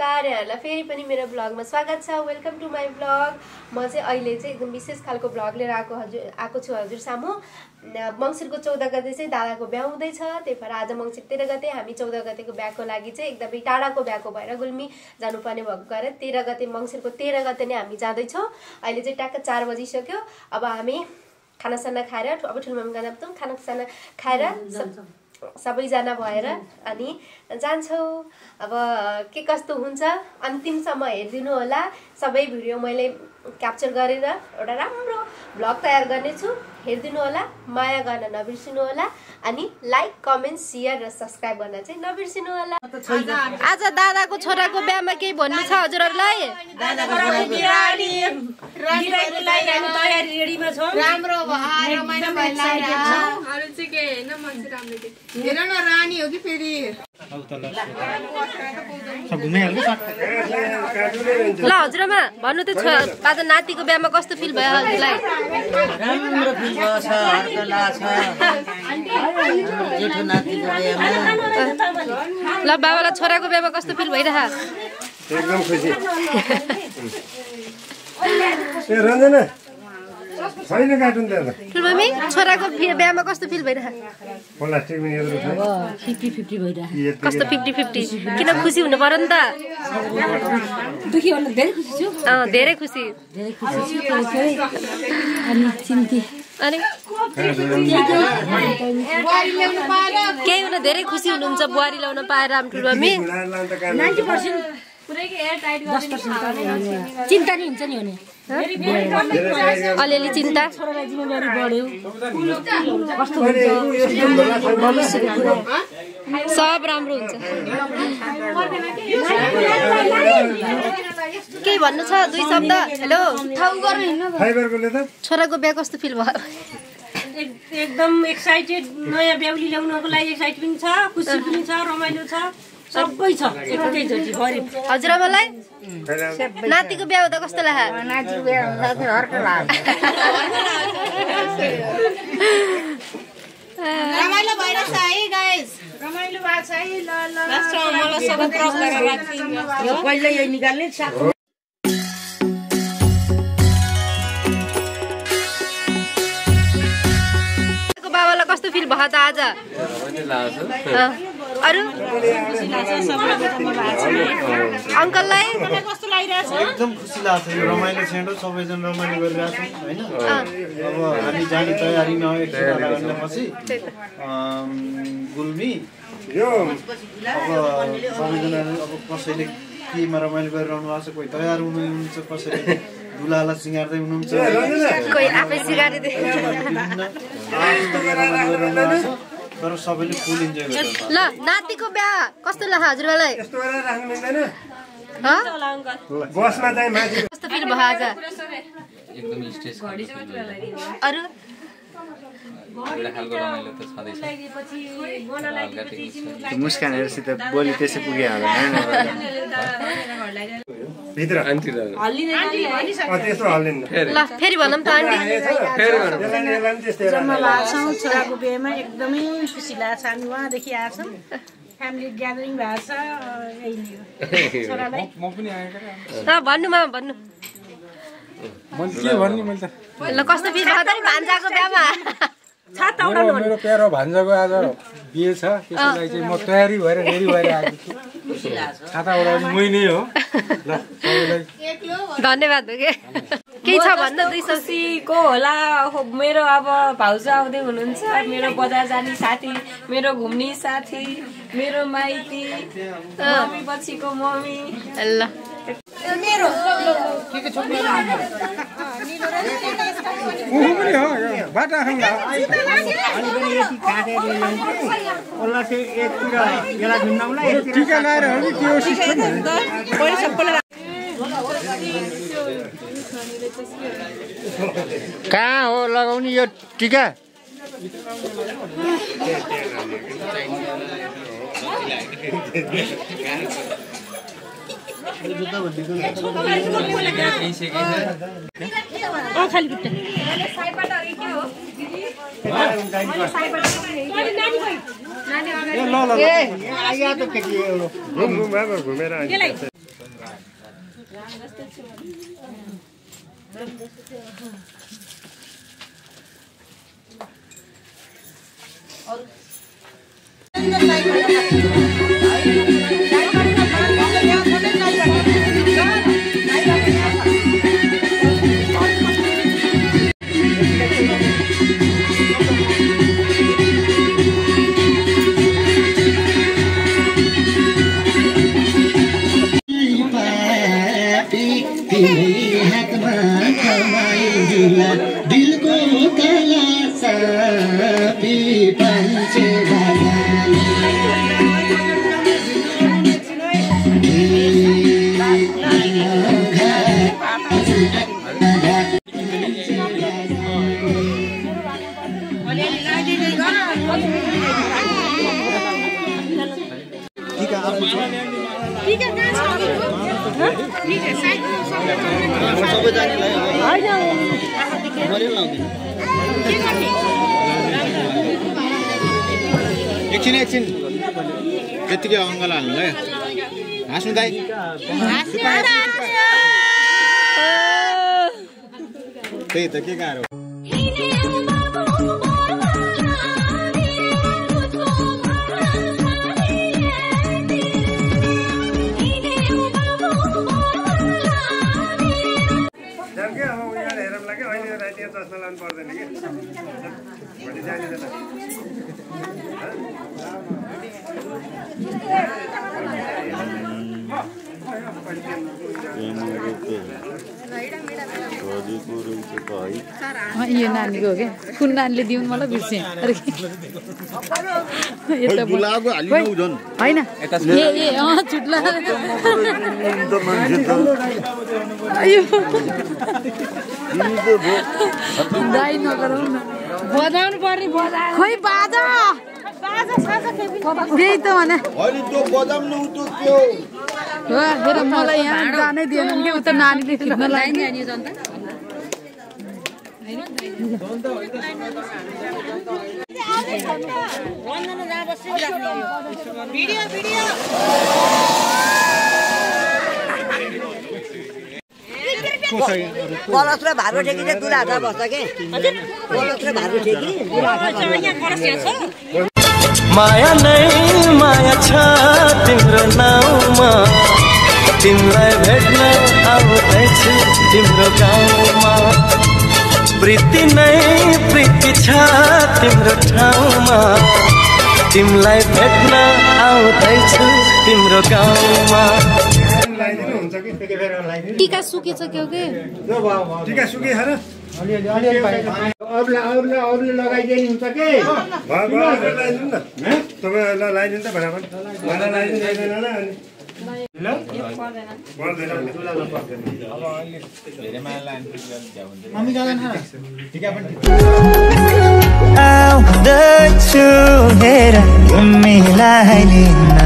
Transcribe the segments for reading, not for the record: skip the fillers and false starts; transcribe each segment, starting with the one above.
नमस्कार यहाँहरुलाई फेरि पनि मेरो ब्लगमा स्वागत छ। Welcome to my blog. म चाहिँ अहिले चाहिँ एकदम विशेष खालको ब्लग लिएर आएको छु हजुर सामु। मंसिरको 14 गते चाहिँ दादाको बिहा हुँदैछ, त्यही भएर आज मंसिर 13 गते हामी 14 गतेको बिहाको लागि चाहिँ एकदमै टाढाको बिहाको भएर गुल्मी जानुपर्ने भएको कारण 13 गते मंसिरको 13 गते नै हामी जाँदैछौँ। अहिले चाहिँ ट्याक्क 4 बजिसक्यो। अब हामी खानासाना खाएर अब ठुलमामा गाना खानासाना खाएर सबैजना भएर अनि जान्छौँ। अब के कस्तो हुन्छ अन्तिमसम्म हेरिदिनु होला। सबै भिडियो मैले क्याप्चर गरेर एउटा राम्रो ब्लग तयार गर्नेछु, हेरिदिनु होला। माया गर्न नबिर्सिनु होला अनि लाइक कमेन्ट शेयर र सब्स्क्राइब गर्न चाहिँ नबिर्सिनु होला। आज दादाको छोराको बिहामा केही भन्नु छ हजुरहरुलाई? दादाको तयारी रेडीमा छौ। राम्रो भयो, रमाइलो भइरहेछ। अरु चाहिँ के हैन, मान्छे राम्रो के हेर न, रानी हो कि फेरि ल हजुरमा भन्नु त आज नातिको बिहामा कस्तो फिल भयो हजुरलाई? राम्रो फिल भयो छ, हर्क लाग्छ जेठो नातिको बिहामा। ल बाबालाई छोराको बिहामा कस्तो फिल भइरहा? एकदम खुसी। ए रञ्जना छैन कार्टुन त ठुलमम्मी छोराको बिहामा कस्तो फिल भइरहा? प्लास्टिक पनि यत्रो छ। 50-50 भइरहा। कस्तो 50-50? किन खुसी हुनु पर्यो नि त? दुखी हुनु धेरै खुसी छु। धेरै खुसी छु अनि चिन्ती अनि केही हुन धेरै खुसी हुनुहुन्छ बुहारी ल्याउन पाएर हामी ठुलमम्मी। 90% पुरैको एयर टाइट गरिदिनु। चिन्ता नि हुन्छ नि भने अलिअलि चिन्ता। छोरालाई जिम्मेवारी बढ्यो। कस्तो सब राम्रो हुन्छ। के भन्नु छ? 2 शब्द। हेलो छोराको बिहा कस्तो फिल भयो? एकदम एक्साइटेड। नयाँ बेहुली ल्याउनको लागि एक्साइटेड पनि छ, खुसी पनि छ, रमाइलो छ, सबै छ एकैचोटि भरि। हजुरआमालाई नातिको बिहा हुँदा कस्तो लाग्यो? नातिको बिहा हुँदा हर्क लाग्यो। रमाइलो भइरहेछ है गाइस, रमाइलो भएको छ है। ल मलाई सबै क्रप गरेर राख्दिनु। यो पहिल्यै यो निकाल्ने साथी बाबालाई कस्तो फिल भयो त आज? अरु अंकललाई कस्तो लागिरहेछ? एकदम खुसी लाग्छ। यो रमाइलो छेडो सबैजना रमाइलो गरिरहेछ हैन। अब हामी जाने तयारीमा पछि गुल्मी यो अब सबैजना अब कसैले केमा रमाइलो गरिरहनु भएको छ, कोही तयार हुनुहुन्छ, कसैले दुलालाई सिँगार्दै हुनुहुन्छ, कोही आफै सिगारिदिए। तर सबैले फुल इन्जोय गर्छ। ल नातिको बिहा कस्तो लाग्यो हजुरलाई? यस्तो गरेर राख्नु मिल्दैन। ह बसमा चाहिँ माथि कस्तो फिल भयो आज? एकदम स्ट्रेस अरु मुस्कानहरुसित बोली त्यसै पुगे होला भित्र त्यस्तो हल्लिन्न। ल फेरि भनौँ त आन्टी। जम्मा लाग्छौँ छोराको बिहेमा। एकदमै खुसी लाग्छ। हामी उहाँदेखि आएछौँ, फ्यामिली ग्यादरिङ भएको छ। यही छोरालाई भन्नु मामा भन्नु। ल कस्तो फिल भयो त नि भान्जाको बिहामा? मेरो प्यारो भान्जाको आज बिहे छ, त्यसलाई चाहिँ म तयारी भएर रेडी भएर आएको छु। छाता उडाउने मै नै हो। ल सबैलाई धन्यवाद हो के छ भन्नु? 2 खुसीको होला। मेरो अब भाउजू आउँदै हुनुहुन्छ, मेरो बजार जाने साथी, मेरो घुम्ने साथी, मेरो माइती, मम्मी पछिको मम्मी। ल मेरो बाटा खाउँला टिका लाएर हो कि के हो सिस्टम? कहाँ हो लगाउने यो टिका? खाली बुट्टा घुमेर दिलको कला सापी पञ्चे एकछिन त्यतिकै अङ्गल हाल्नु ल हाँस्नु दाइ त्यही त के गाह्रो चस्मा लानु पर्दैन कि भोलि जानिँदैन यो नानीको हो क्या कुन नानीले दिउँ मलाई बिर्सेँ होइन छुट्ला दाइ नगरौँ न बजाउनु पर्ने खोइ बाजा त्यही त भने मलाई यहाँ जानै दिएन कि उता नानीले खिच्न लाग्यो कलश र भारो ठेकी चाहिँ दुला हात बस्छ के कलश र भारो ठेकी माया नै माया छ तिम्रो नाउँमा तिमीलाई भेट्न आउँदैछु तिम्रो गाउँमा प्रीति नै प्रीति छ तिम्रो ठाउँमा तिमीलाई भेट्न आउँदैछु तिम्रो गाउँमा टीका सुकेछ के टिका सुकेछ र अरूले लगाइदिनु हुन्छ के लगाइदिनु न तपाईँहरूलाई लगाइदिनु त बराबर मलाई लगाइदिनु आउँदैछु हेर तिमीलाई लिन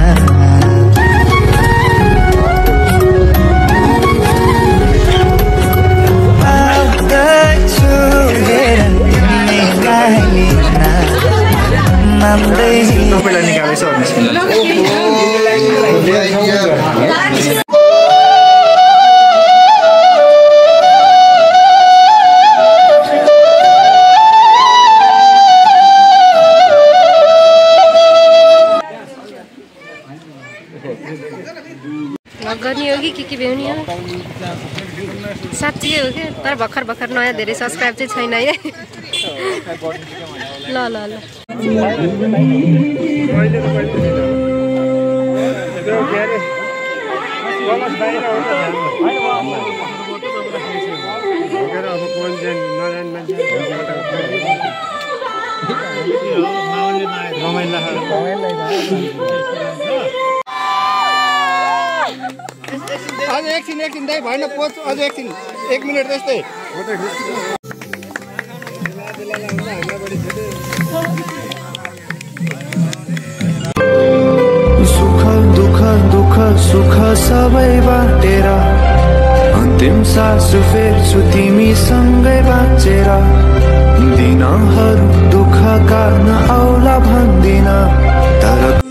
तपाईँलाई निकालेछ गर्ने हो कि भ्याउने हो साँच्चै हो क्या तर भर्खर नयाँ धेरै सब्सक्राइब चाहिँ छैन है ल ल ल अझ एकछिन दाइ भएन पोच अझ एकछिन 1 मिनट जस्तै सुख दुख दुख सुख सबै बाटेर अन्तिम सास फेर्छु तिमीसँगै बाँचेर दिनहरू दुःखका नआउला भन्दिन तर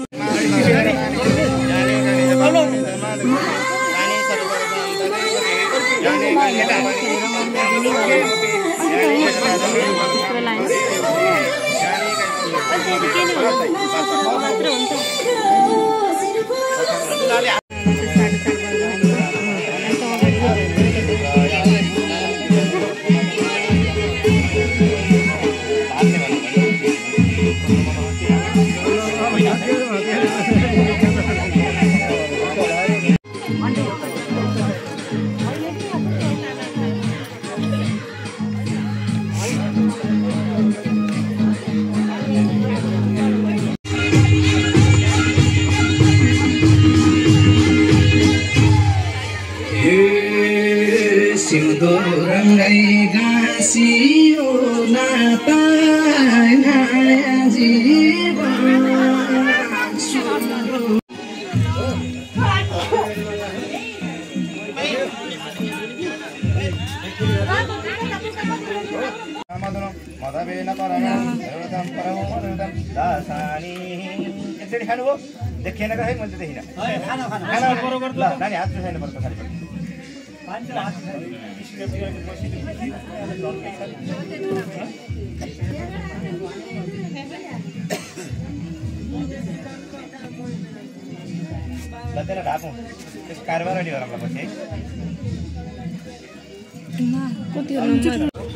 कारबार रेडी गरौँला पछि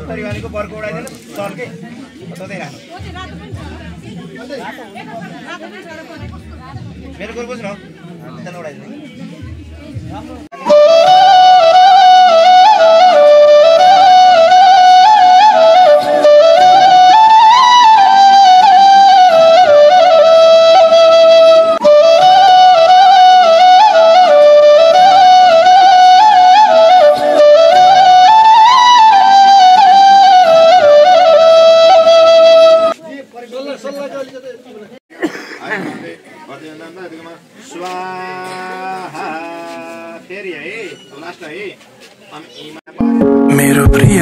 परिवारको बर्को उडाइदिनु चल्के सोध्दै राख्नु मेरो गोल बुझ्नु त्यहाँ उडाइदिनु मेरो प्रिय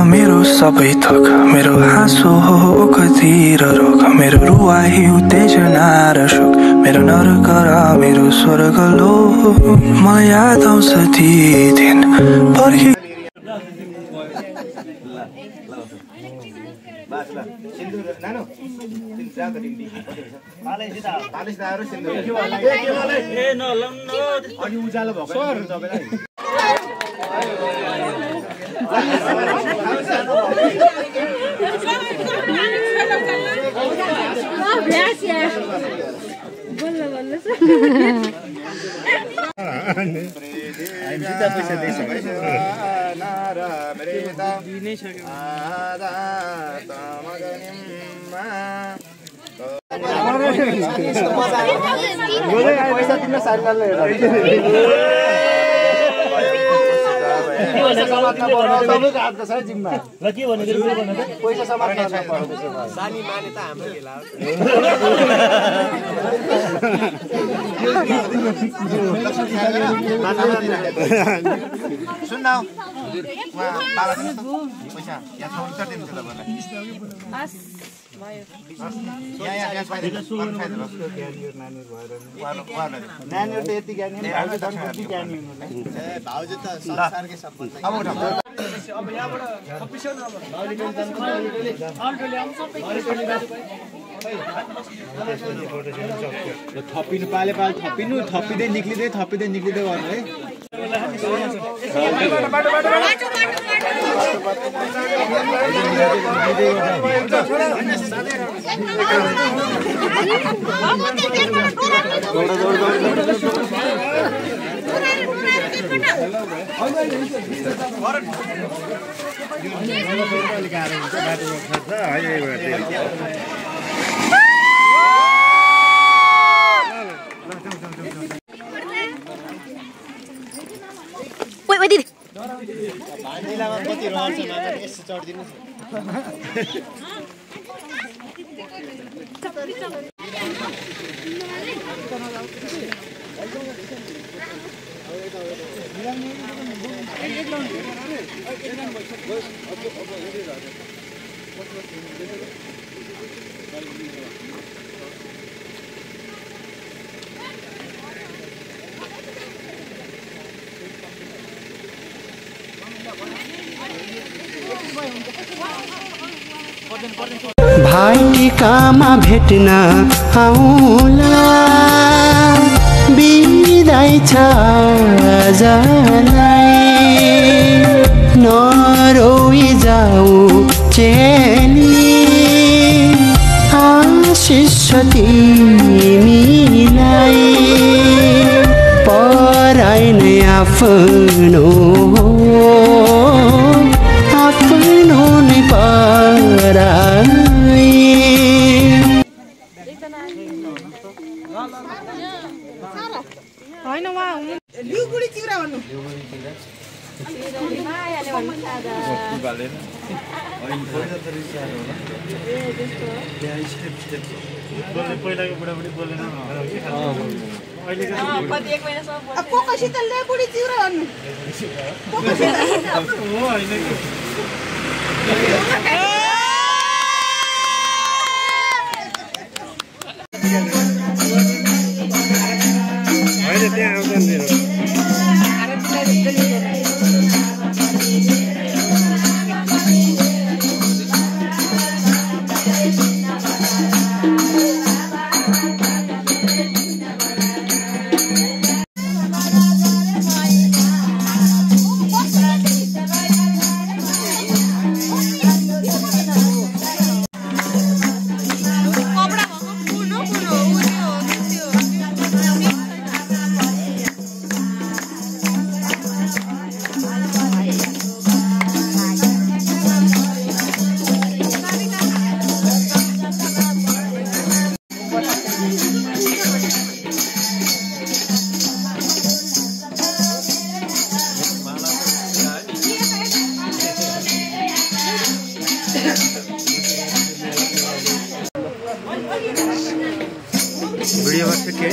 मेरो सबै थक मेरो हाँसो हो कतिर रोग मेरो रुवाई उत्तेजना र शोक मेरो नरक र मेरो स्वर्ग लो मलाई याद आउँछ ती दिन पर्खी उज्यालो भएको थपिनु पाले पाल थपिनु थपिँदै निक्लिँदै गर्नु है भाइटिकामा भेट्न आउला बिदाई छ आजलाई नरोई जाऊ चेली आशिष तिमीलाई पराई नै आफ्नो आफ्नो नै पराई होइन उहाँ लिउगुडी चिउरा भन्नु मायाले भन्नु सादा पहिलाको बुढाबुढी बोलेन कोकसित लेबुडी चिउरा भन्नु त्यहाँ आउँदैन वीडियो बस के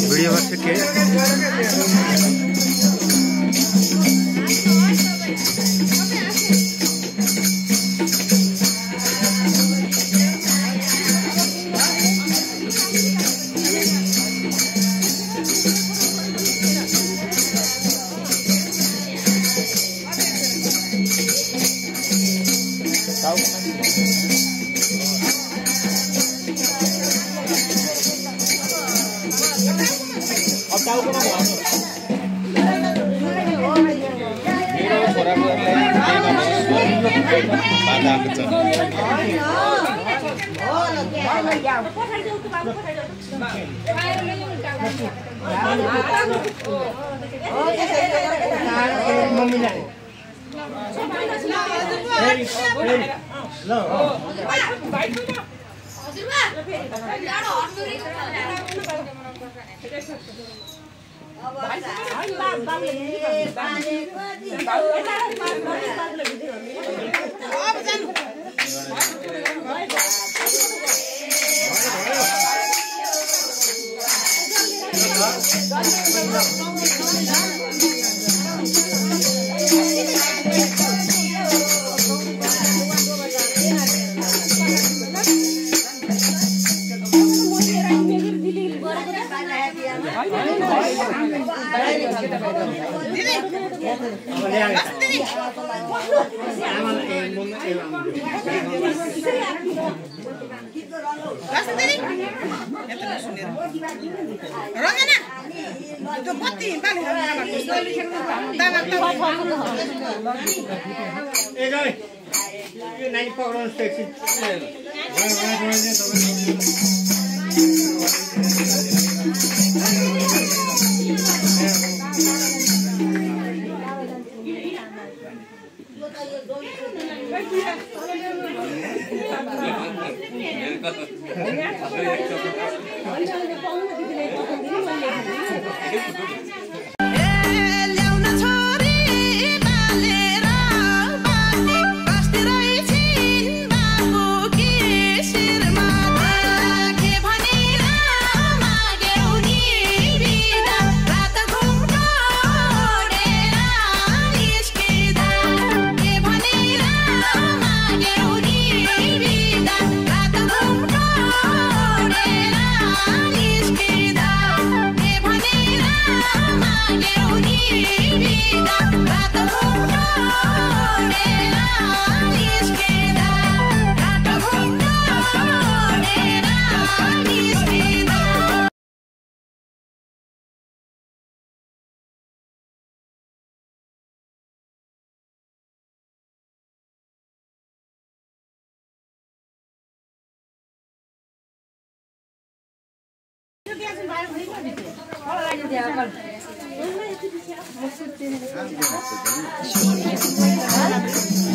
वीडियो बस के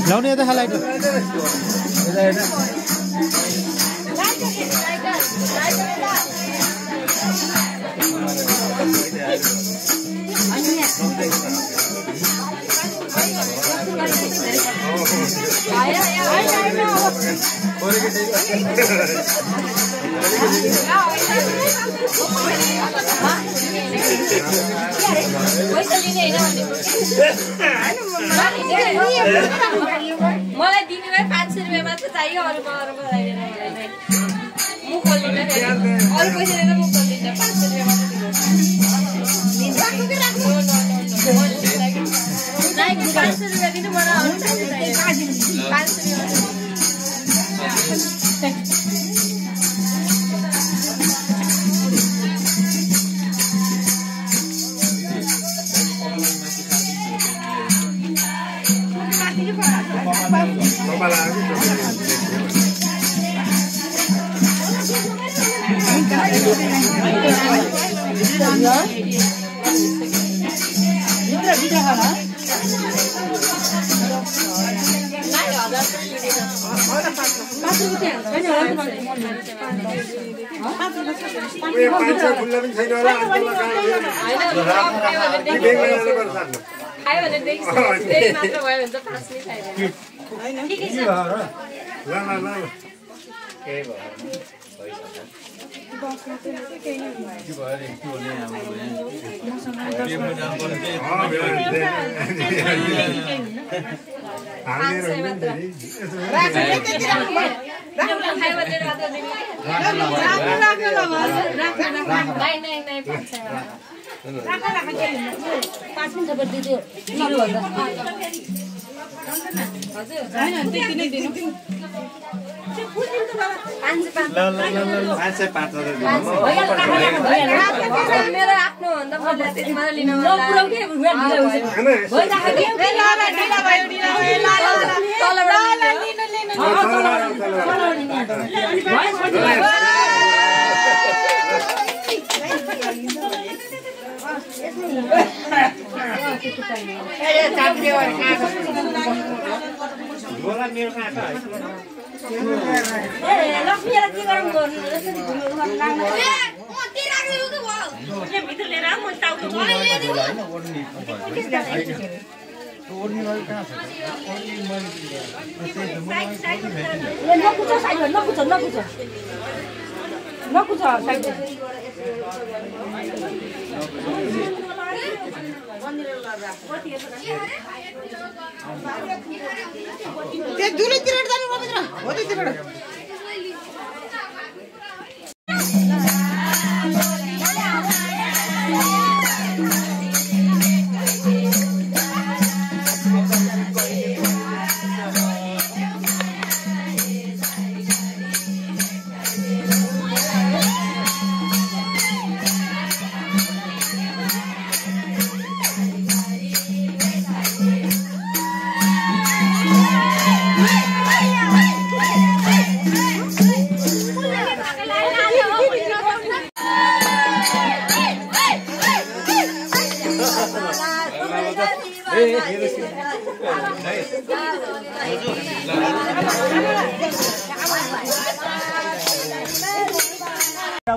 ल्याउने यता खालाइ मलाई दिने भए 500 रुपैयाँ मात्र चाहियो अरू अरू खोल्दिनँ अरू पैसा दिएर म खोल्दिनँ 500 रुपैयाँ मात्र दिनु 500 रुपैयाँ दिनु मलाई अरू चाहियो 500 मेरो आफ्नो भन्दा मलाई त्यति मात्र लिन मन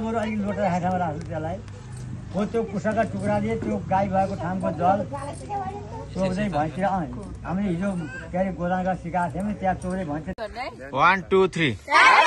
बरु अलिक लोटा हातमा राख्छु त्यसलाई हो त्यो कुसाका टुक्राले त्यो गाई भएको ठाउँको जल चोक्दै भैँसीतिर हामीले हिजो के अरे गोदानका सिकाएको थियौँ त्यहाँ चोक्दै भैँसी 1 2 3